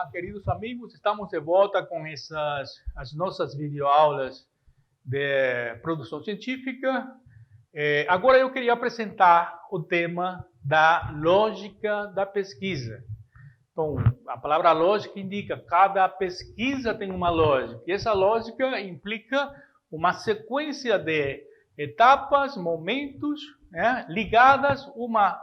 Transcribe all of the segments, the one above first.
Olá, queridos amigos, estamos de volta com as nossas videoaulas de produção científica. Agora eu queria apresentar o tema da lógica da pesquisa. Então, a palavra lógica indica que cada pesquisa tem uma lógica, e essa lógica implica uma sequência de etapas, momentos, ligadas uma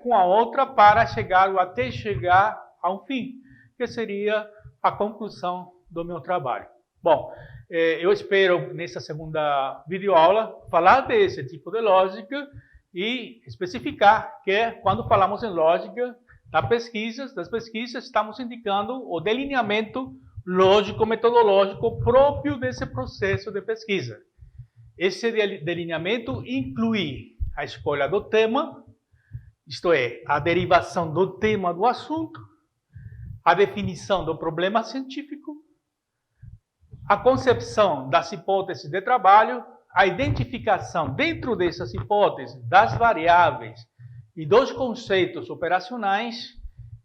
com a outra para chegar ou até chegar a um fim, que seria a conclusão do meu trabalho. Bom, eu espero nessa segunda videoaula falar desse tipo de lógica e especificar que quando falamos em lógica das pesquisas estamos indicando o delineamento lógico-metodológico próprio desse processo de pesquisa. Esse delineamento inclui a escolha do tema, isto é, a derivação do tema do assunto, a definição do problema científico, a concepção das hipóteses de trabalho, a identificação dentro dessas hipóteses das variáveis e dos conceitos operacionais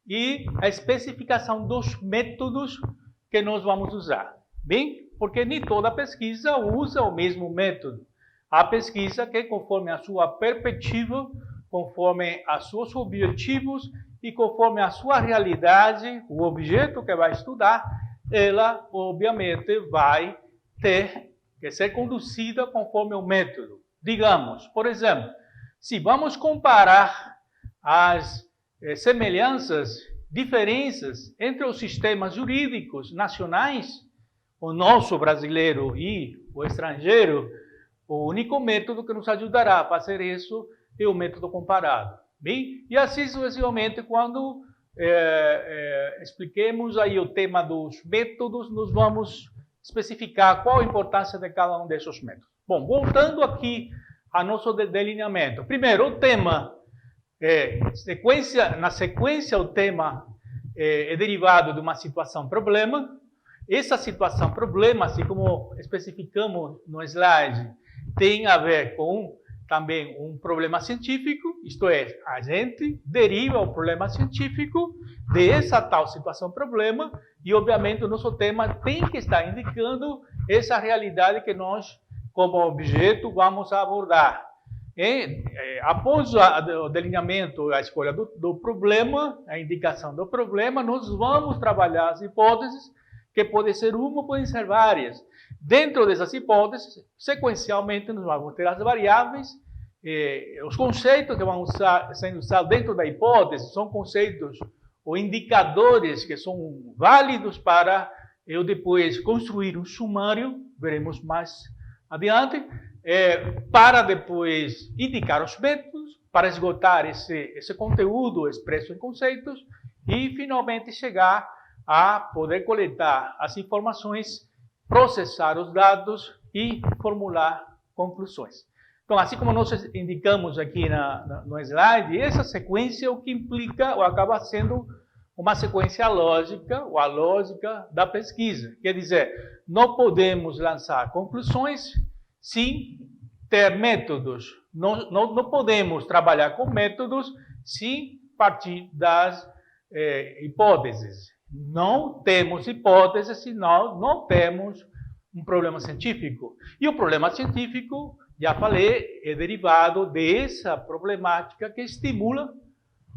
e a especificação dos métodos que nós vamos usar. Bem, porque nem toda pesquisa usa o mesmo método. Há pesquisa que, conforme a sua perspectiva, conforme os seus objetivos e conforme a sua realidade, o objeto que vai estudar, ela, obviamente, vai ter que ser conduzida conforme o método. Digamos, por exemplo, se vamos comparar as semelhanças, diferenças entre os sistemas jurídicos nacionais, o nosso brasileiro e o estrangeiro, o único método que nos ajudará a fazer isso é o método comparado. Bem? E assim sucessivamente, quando expliquemos aí o tema dos métodos, nós vamos especificar qual a importância de cada um desses métodos. Bom, voltando aqui ao nosso delineamento. Primeiro, o tema, na sequência, o tema é derivado de uma situação-problema. Essa situação-problema, assim como especificamos no slide, tem a ver com também um problema científico, isto é, a gente deriva o problema científico dessa tal situação-problema e, obviamente, o nosso tema tem que estar indicando essa realidade que nós, como objeto, vamos abordar. Após o delineamento, a escolha do problema, a indicação do problema, nós vamos trabalhar as hipóteses, que pode ser uma, podem ser várias. Dentro dessas hipóteses, sequencialmente, nós vamos ter as variáveis, os conceitos que vão sendo usados dentro da hipótese são conceitos ou indicadores que são válidos para eu depois construir um sumário, veremos mais adiante, para depois indicar os métodos, para esgotar esse conteúdo expresso em conceitos e, finalmente, chegar a poder coletar as informações, processar os dados e formular conclusões. Então, assim como nós indicamos aqui no slide, essa sequência é o que implica ou acaba sendo uma sequência lógica, ou a lógica da pesquisa. Quer dizer, não podemos lançar conclusões sem ter métodos. Não podemos trabalhar com métodos sem partir das hipóteses. Não temos hipóteses se nós não temos um problema científico. E o problema científico, já falei, é derivado dessa problemática que estimula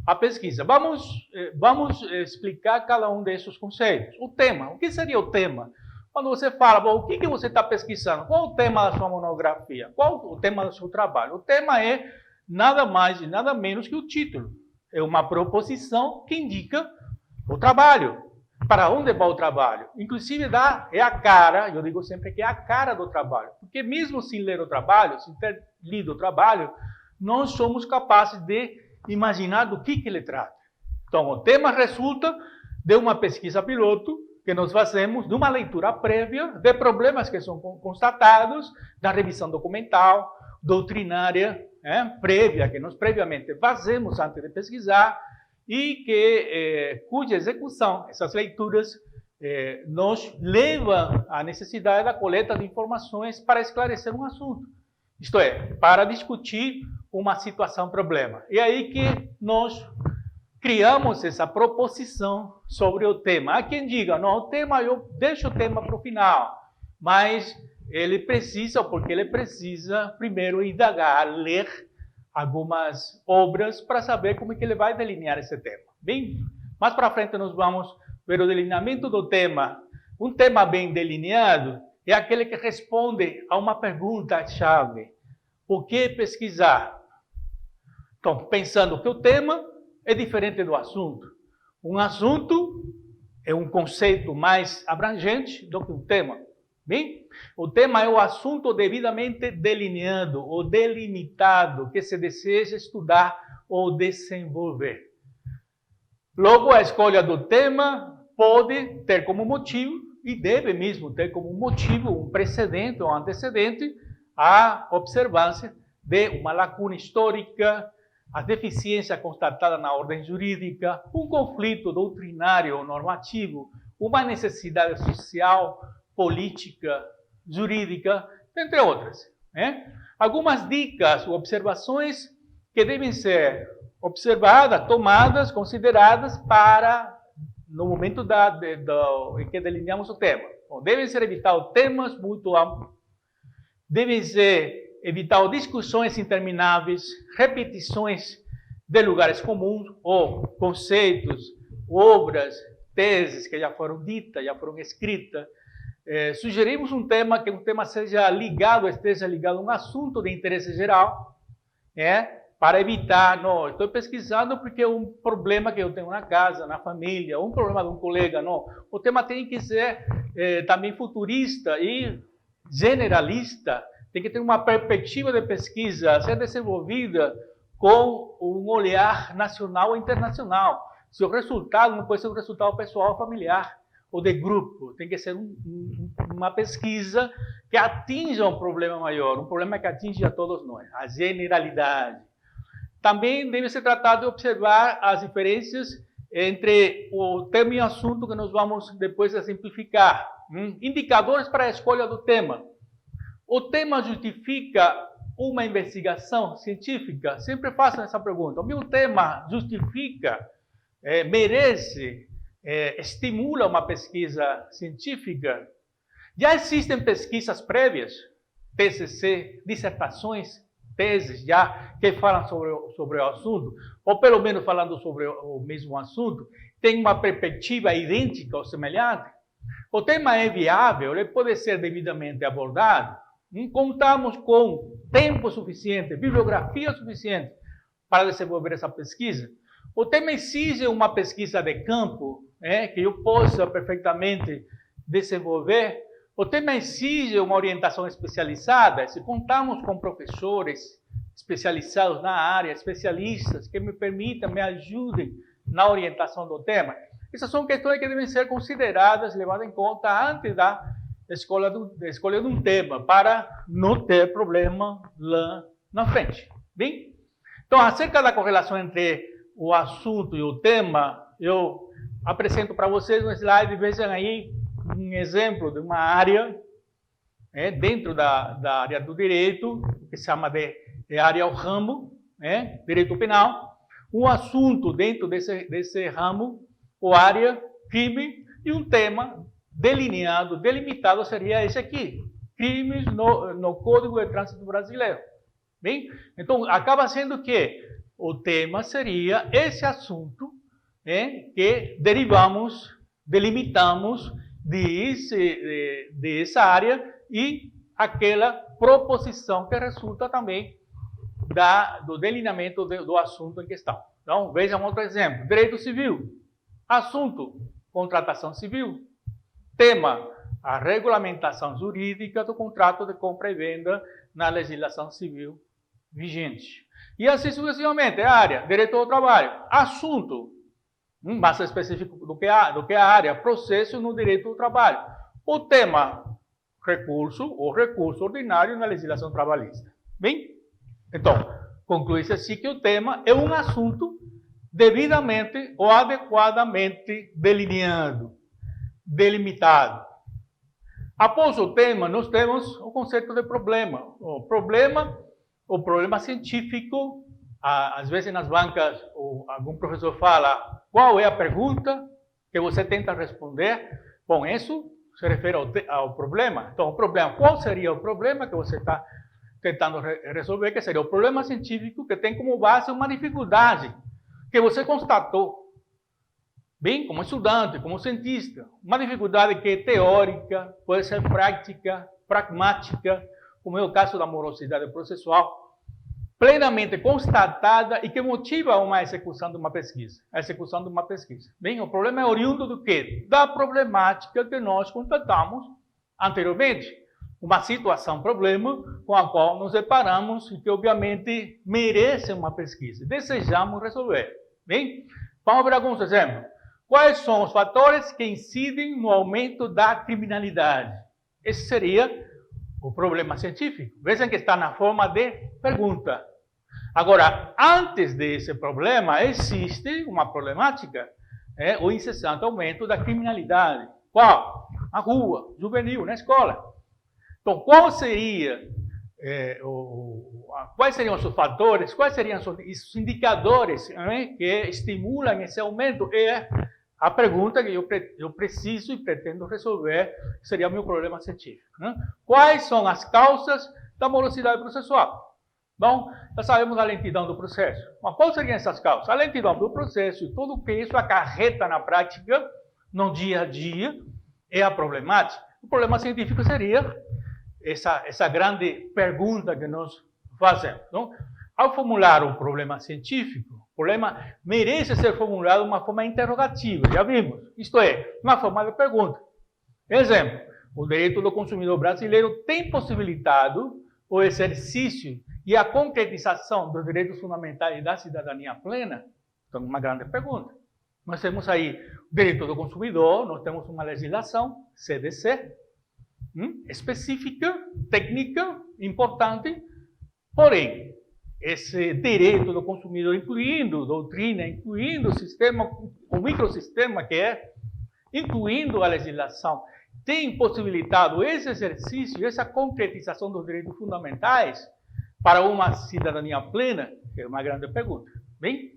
a pesquisa. Vamos explicar cada um desses conceitos. O tema, o que seria o tema? Quando você fala, bom, o que você está pesquisando? Qual o tema da sua monografia? Qual o tema do seu trabalho? O tema é nada mais e nada menos que o título. É uma proposição que indica o trabalho. Para onde vai o trabalho? Inclusive, é a cara, eu digo sempre que é a cara do trabalho. Porque mesmo sem ler o trabalho, sem ter lido o trabalho, nós somos capazes de imaginar do que ele trata. Então, o tema resulta de uma pesquisa piloto que nós fazemos, de uma leitura prévia de problemas que são constatados, da revisão documental, doutrinária, prévia, que nós previamente fazemos antes de pesquisar, e cuja execução, essas leituras, nos leva à necessidade da coleta de informações para esclarecer um assunto. Isto é, para discutir uma situação-problema. É aí que nós criamos essa proposição sobre o tema. Há quem diga, não, o tema, eu deixo o tema para o final, mas ele precisa, porque ele precisa primeiro indagar, ler algumas obras para saber como é que ele vai delinear esse tema. Bem, mais para frente nós vamos ver o delineamento do tema. Um tema bem delineado é aquele que responde a uma pergunta-chave. O que pesquisar? Então, pensando que o tema é diferente do assunto. Um assunto é um conceito mais abrangente do que um tema. Bem? O tema é o assunto devidamente delineado ou delimitado que se deseja estudar ou desenvolver. Logo, a escolha do tema pode ter como motivo, e deve mesmo ter como motivo, um precedente ou antecedente, a observância de uma lacuna histórica, a deficiência constatada na ordem jurídica, um conflito doutrinário ou normativo, uma necessidade social, política, jurídica, entre outras. Algumas dicas ou observações que devem ser observadas, tomadas, consideradas para no momento em que delineamos o tema. Bom, devem ser evitados temas muito amplos, devem ser evitadas discussões intermináveis, repetições de lugares comuns ou conceitos, obras, teses que já foram ditas, já foram escritas. Sugerimos um tema que esteja ligado a um assunto de interesse geral, para evitar, não, estou pesquisando porque é um problema que eu tenho na casa, na família, um problema de um colega, não. O tema tem que ser também futurista e generalista, tem que ter uma perspectiva de pesquisa a ser desenvolvida com um olhar nacional ou internacional. Se o resultado não pode ser um resultado pessoal ou familiar, ou de grupo, tem que ser uma pesquisa que atinja um problema maior, um problema que atinge a todos nós, a generalidade. Também deve ser tratado de observar as diferenças entre o tema e o assunto que nós vamos depois simplificar. Indicadores para a escolha do tema. O tema justifica uma investigação científica? Sempre façam essa pergunta. O meu tema justifica, merece, estimula uma pesquisa científica? Já existem pesquisas prévias, TCC, dissertações, teses já que falam sobre o assunto, ou pelo menos falando sobre o mesmo assunto, tem uma perspectiva idêntica ou semelhante? O tema é viável, ele pode ser devidamente abordado? Contamos com tempo suficiente, bibliografia suficiente para desenvolver essa pesquisa? O tema exige uma pesquisa de campo, que eu possa perfeitamente desenvolver? O tema exige uma orientação especializada? Se contamos com professores especializados na área, especialistas que me permitam, me ajudem na orientação do tema? Essas são questões que devem ser consideradas, levadas em conta antes da escolha de um tema, para não ter problema lá na frente. Bem? Então, acerca da correlação entre o assunto e o tema, eu apresento para vocês no slide, vejam aí um exemplo de uma área, dentro da área do direito, que se chama de área ao ramo, direito penal, um assunto dentro desse ramo, ou área, crime, e um tema delineado, delimitado seria esse aqui, crimes no Código de Trânsito Brasileiro. Bem? Então, acaba sendo que o tema seria esse assunto que derivamos, delimitamos dessa área e aquela proposição que resulta também do delineamento do assunto em questão. Então, vejam outro exemplo. Direito civil. Assunto, contratação civil. Tema, a regulamentação jurídica do contrato de compra e venda na legislação civil vigente. E assim sucessivamente, a área, direito ao trabalho. Assunto, mais específico do que a área, processo no direito ao trabalho. O tema, recurso ou recurso ordinário na legislação trabalhista. Bem? Então, conclui-se assim que o tema é um assunto devidamente ou adequadamente delineado, delimitado. Após o tema, nós temos o conceito de problema. O problema científico Às vezes nas bancas, algum professor fala qual é a pergunta que você tenta responder. Bom, isso se refere ao problema. Então, o problema, qual seria o problema que você está tentando resolver, que seria o problema científico que tem como base uma dificuldade que você constatou, bem, como estudante, como cientista, uma dificuldade que é teórica, pode ser prática, pragmática, como é o caso da morosidade processual, plenamente constatada e que motiva uma execução de uma pesquisa. A execução de uma pesquisa. Bem, o problema é oriundo do quê? Da problemática que nós constatamos anteriormente. Uma situação, problema, com a qual nos deparamos e que, obviamente, merece uma pesquisa. Desejamos resolver. Bem, vamos ver alguns exemplos. Quais são os fatores que incidem no aumento da criminalidade? Esse seria o problema científico. Vejam que está na forma de pergunta. Agora, antes desse problema, existe uma problemática, o incessante aumento da criminalidade. Qual? Na rua, juvenil, na escola. Então, quais seriam os fatores, quais seriam os indicadores que estimulam esse aumento? É a pergunta que eu preciso e pretendo resolver, seria o meu problema científico. Quais são as causas da morosidade processual? Bom, já sabemos a lentidão do processo. Mas quais seriam essas causas? A lentidão do processo e tudo o que isso acarreta na prática, no dia a dia, é a problemática. O problema científico seria essa grande pergunta que nós fazemos. Não? Ao formular um problema científico, o problema merece ser formulado de uma forma interrogativa, já vimos. Isto é, uma forma de pergunta. Exemplo, o direito do consumidor brasileiro tem possibilitado o exercício e a concretização dos direitos fundamentais da cidadania plena? Então, uma grande pergunta. Nós temos aí o direito do consumidor, nós temos uma legislação, CDC, específica, técnica, importante, porém, esse direito do consumidor, incluindo doutrina, incluindo o sistema, o microsistema que é, incluindo a legislação, tem possibilitado esse exercício, essa concretização dos direitos fundamentais para uma cidadania plena? É uma grande pergunta. Bem,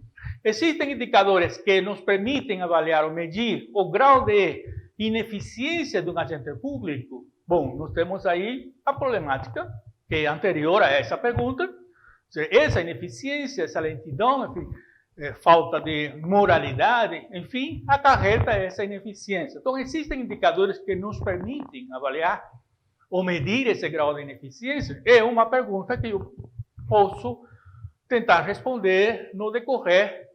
existem indicadores que nos permitem avaliar ou medir o grau de ineficiência de um agente público? Bom, nós temos aí a problemática, que é anterior a essa pergunta, essa ineficiência, essa lentidão, enfim, falta de moralidade, enfim, acarreta essa ineficiência. Então, existem indicadores que nos permitem avaliar ou medir esse grau de ineficiência? É uma pergunta que eu posso tentar responder no decorrer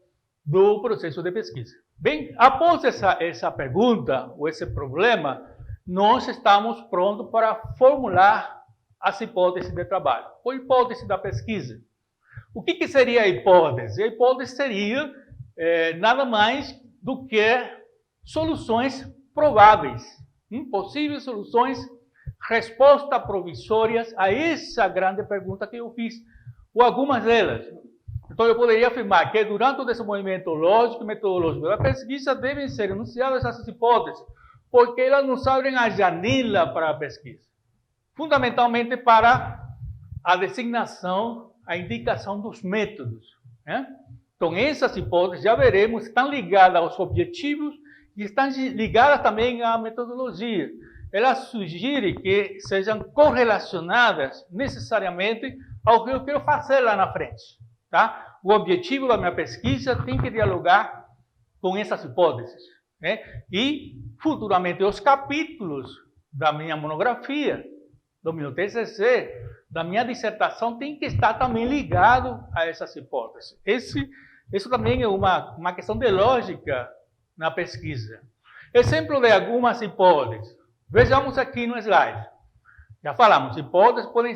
do processo de pesquisa. Bem, após essa pergunta ou esse problema, nós estamos prontos para formular as hipóteses de trabalho, ou hipótese da pesquisa. O que seria a hipótese? A hipótese seria nada mais do que soluções prováveis, possíveis soluções, respostas provisórias a essa grande pergunta que eu fiz, ou algumas delas. Então, eu poderia afirmar que durante o desenvolvimento lógico e metodológico da pesquisa devem ser enunciadas essas hipóteses, porque elas nos abrem a janela para a pesquisa, fundamentalmente para a designação, a indicação dos métodos. Então, essas hipóteses, já veremos, estão ligadas aos objetivos e estão ligadas também à metodologia. Elas sugerem que sejam correlacionadas necessariamente ao que eu quero fazer lá na frente. Tá? O objetivo da minha pesquisa tem que dialogar com essas hipóteses. E, futuramente, os capítulos da minha monografia, do meu TCC, da minha dissertação, tem que estar também ligado a essas hipóteses. Isso também é uma questão de lógica na pesquisa. Exemplo de algumas hipóteses. Vejamos aqui no slide. Já falamos, hipóteses podem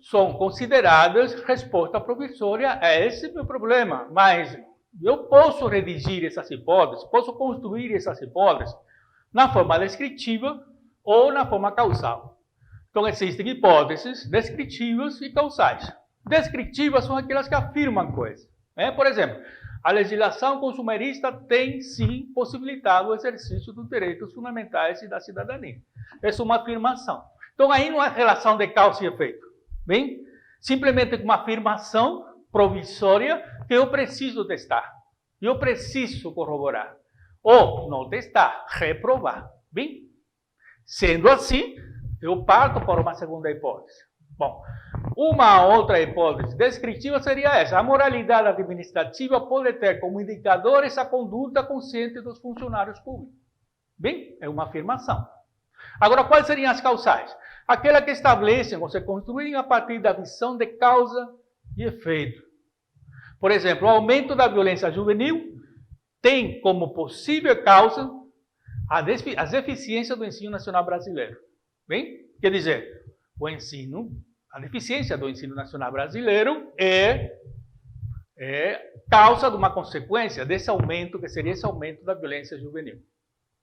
são consideradas resposta provisória a esse meu problema, mas eu posso redigir essas hipóteses, posso construir essas hipóteses na forma descritiva ou na forma causal. Então, existem hipóteses descritivas e causais. Descritivas são aquelas que afirmam coisas. Por exemplo, a legislação consumerista tem, sim, possibilitado o exercício dos direitos fundamentais e da cidadania. Essa é uma afirmação. Então, aí não há relação de causa e efeito. Bem, Simplesmente uma afirmação provisória que eu preciso testar. Eu preciso corroborar. Ou não testar, reprovar. Bem? Sendo assim, eu parto para uma segunda hipótese. Bom, uma outra hipótese descritiva seria essa. A moralidade administrativa pode ter como indicadores a conduta consciente dos funcionários públicos. Bem, é uma afirmação. Agora, quais seriam as causais? Aquela que estabelecem ou se construem a partir da visão de causa e efeito. Por exemplo, o aumento da violência juvenil tem como possível causa as deficiências do ensino nacional brasileiro. Bem, quer dizer, a deficiência do ensino nacional brasileiro é causa de uma consequência desse aumento, que seria esse aumento da violência juvenil.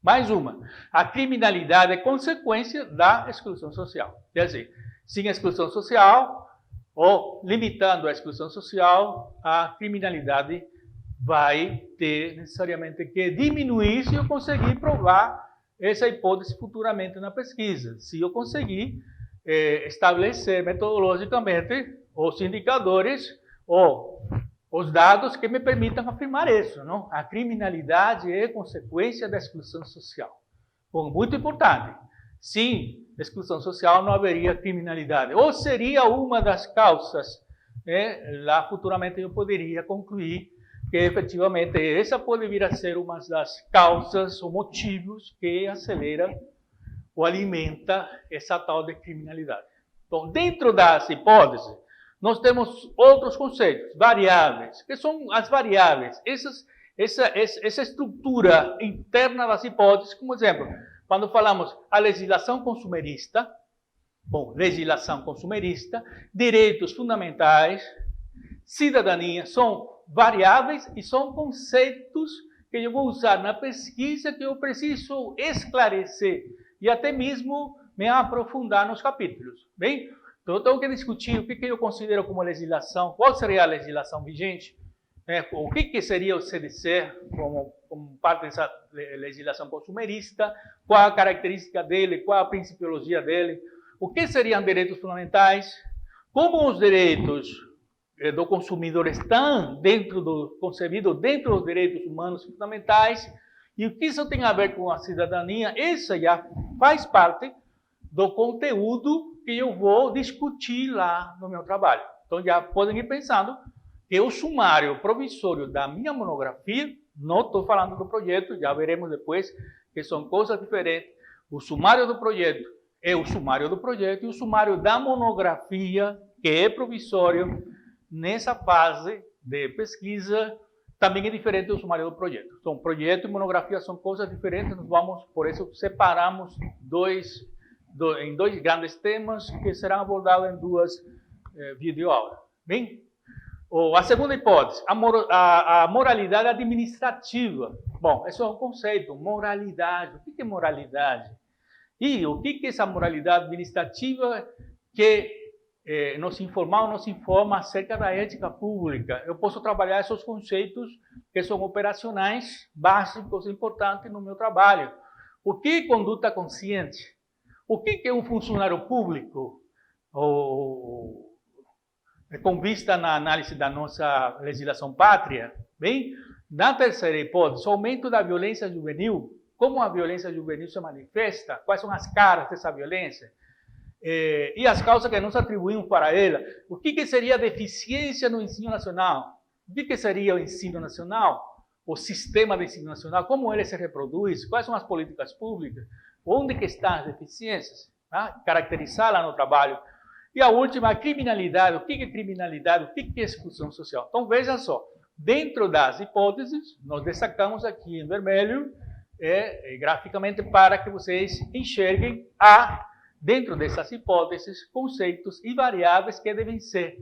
Mais uma, a criminalidade é consequência da exclusão social. Quer dizer, sem exclusão social, ou limitando a exclusão social, a criminalidade vai ter necessariamente que diminuir se eu conseguir provar essa hipótese futuramente na pesquisa. Se eu conseguir estabelecer metodologicamente os indicadores ou os dados que me permitam afirmar isso. Não? A criminalidade é consequência da exclusão social. Bom, muito importante. Sem exclusão social não haveria criminalidade. Ou seria uma das causas. Lá futuramente eu poderia concluir que efetivamente essa pode vir a ser uma das causas ou motivos que acelera ou alimenta essa tal de criminalidade. Então, dentro das hipóteses, nós temos outros conceitos, variáveis. Que são as variáveis? Essa estrutura interna das hipóteses, como exemplo, quando falamos a legislação consumerista, direitos fundamentais, cidadania, são variáveis e são conceitos que eu vou usar na pesquisa que eu preciso esclarecer e até mesmo me aprofundar nos capítulos. Bem? Então, eu tenho que discutir o que eu considero como legislação, qual seria a legislação vigente, o que seria o CDC como parte dessa legislação consumerista, qual a característica dele, qual a principiologia dele, o que seriam direitos fundamentais, como os direitos do consumidor estão concebidos dentro dos direitos humanos fundamentais, e o que isso tem a ver com a cidadania, isso já faz parte do conteúdo que eu vou discutir lá no meu trabalho. Então, já podem ir pensando que o sumário provisório da minha monografia, não estou falando do projeto, já veremos depois que são coisas diferentes. O sumário do projeto é o sumário do projeto e o sumário da monografia, que é provisório, nessa fase de pesquisa, também é diferente do sumário do projeto. Então, projeto e monografia são coisas diferentes, por isso separamos em dois grandes temas que serão abordados em duas videoaulas. Bem? A segunda hipótese, a moralidade administrativa. Bom, esse é um conceito, moralidade. O que é moralidade? E o que é essa moralidade administrativa que nos informa acerca da ética pública? Eu posso trabalhar esses conceitos que são operacionais, básicos, importantes no meu trabalho. O que é conduta consciente? O que é um funcionário público? Com vista na análise da nossa legislação pátria, bem? Na terceira hipótese, o aumento da violência juvenil. Como a violência juvenil se manifesta? Quais são as caras dessa violência? E as causas que nós atribuímos para ela. O que seria a deficiência no ensino nacional? O que seria o ensino nacional? O sistema de ensino nacional? Como ele se reproduz? Quais são as políticas públicas? Onde que estão as deficiências? Caracterizá-la no trabalho. E a última, a criminalidade. O que é criminalidade? O que é exclusão social? Então, veja só. Dentro das hipóteses, nós destacamos aqui em vermelho, graficamente, para que vocês enxerguem dentro dessas hipóteses, conceitos e variáveis que devem ser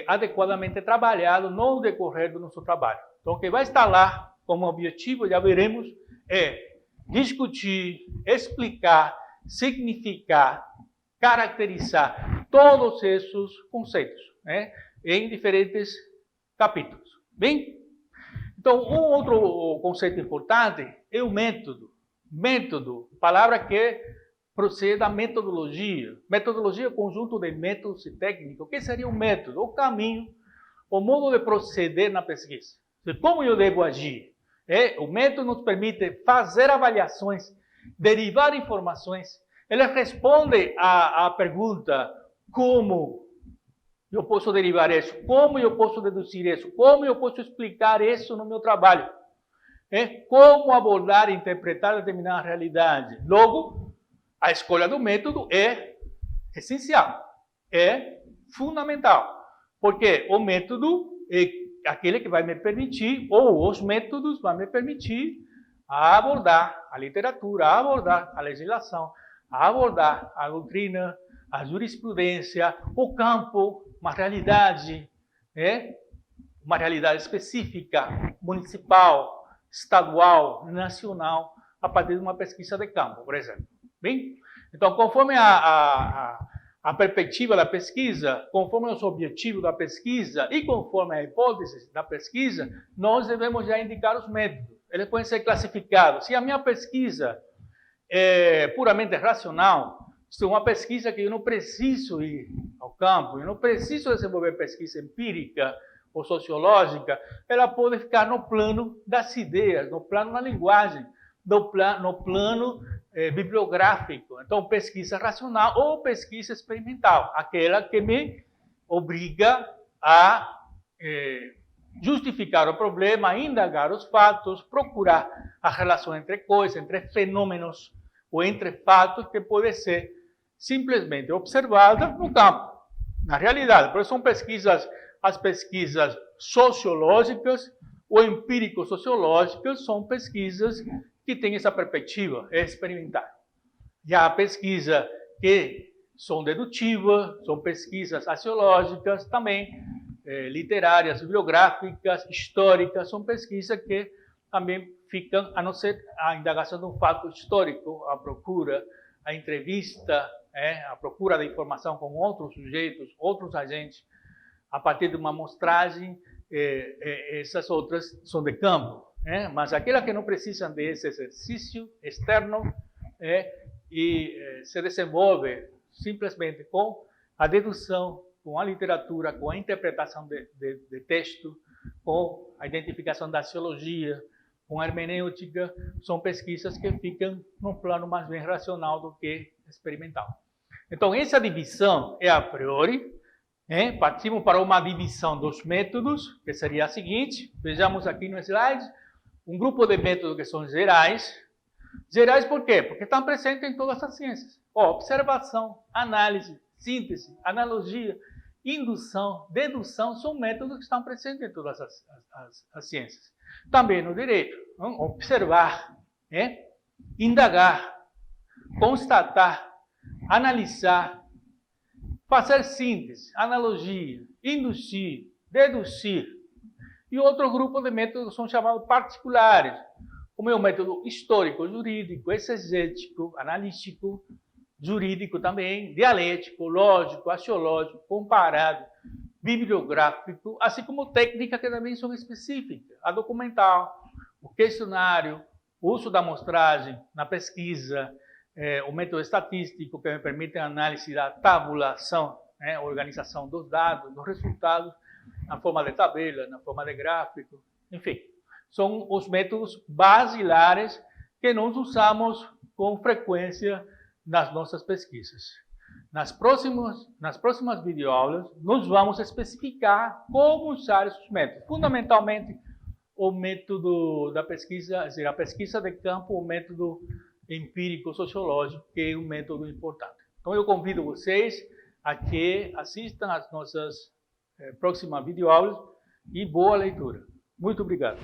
adequadamente trabalhados no decorrer do nosso trabalho. Então, o que vai estar lá como objetivo, já veremos, é discutir, explicar, significar, caracterizar todos esses conceitos em diferentes capítulos. Bem? Então, um outro conceito importante é o método. Método, palavra que procede a metodologia. Metodologia é o conjunto de métodos e técnicas. O que seria um método? O caminho, o modo de proceder na pesquisa. Como eu devo agir? O método nos permite fazer avaliações, derivar informações. Ele responde à pergunta como eu posso derivar isso, como eu posso deduzir isso, como eu posso explicar isso no meu trabalho. Como abordar e interpretar determinada realidade. Logo, a escolha do método é essencial, é fundamental, porque o método é aquele que vai me permitir, ou os métodos vão me permitir abordar a literatura, abordar a legislação, abordar a doutrina, a jurisprudência, o campo, uma realidade específica, municipal, estadual, nacional, a partir de uma pesquisa de campo, por exemplo. Bem? Então, conforme a perspectiva da pesquisa, conforme os objetivos da pesquisa e conforme a hipótese da pesquisa, nós devemos já indicar os métodos. Eles podem ser classificados. Se a minha pesquisa é puramente racional, se é uma pesquisa que eu não preciso ir ao campo, eu não preciso desenvolver pesquisa empírica ou sociológica, ela pode ficar no plano das ideias, no plano da linguagem, no plano bibliográfico. Então, pesquisa racional ou pesquisa experimental, aquela que me obriga a justificar o problema, indagar os fatos, procurar a relação entre coisas, entre fenômenos ou entre fatos que pode ser simplesmente observada no campo, na realidade. Por isso são pesquisas, as pesquisas sociológicas ou empírico-sociológicas são pesquisas que têm essa perspectiva experimental. Já a pesquisa que são dedutivas, são pesquisas axiológicas, também literárias, bibliográficas, históricas, são pesquisas que também ficam, a não ser a indagação de um fato histórico, a procura, a entrevista, a procura de informação com outros sujeitos, outros agentes, a partir de uma amostragem, essas outras são de campo. Mas aquelas que não precisam desse exercício externo e se desenvolve simplesmente com a dedução, com a literatura, com a interpretação de texto, com a identificação da axiologia, com a hermenêutica, são pesquisas que ficam num plano mais bem racional do que experimental. Então, essa divisão é a priori. Partimos para uma divisão dos métodos, que seria a seguinte. Vejamos aqui no slide. Um grupo de métodos que são gerais. Gerais por quê? Porque estão presentes em todas as ciências. Observação, análise, síntese, analogia, indução, dedução, são métodos que estão presentes em todas as ciências. Também no direito. Observar, indagar, constatar, analisar, fazer síntese, analogia, induzir, deduzir. E outro grupo de métodos são chamados particulares, como é o método histórico, jurídico, exegético, analítico, jurídico também, dialético, lógico, axiológico, comparado, bibliográfico, assim como técnicas que também são específicas, a documental, o questionário, o uso da amostragem na pesquisa, o método estatístico, que me permite a análise da tabulação, organização dos dados, dos resultados, na forma de tabela, na forma de gráfico, enfim. São os métodos basilares que nós usamos com frequência nas nossas pesquisas. Nas próximas videoaulas, nós vamos especificar como usar esses métodos. Fundamentalmente, o método da pesquisa, ou seja, a pesquisa de campo, o método empírico-sociológico, que é um método importante. Então, eu convido vocês a que assistam às nossas próximas videoaulas e boa leitura. Muito obrigado.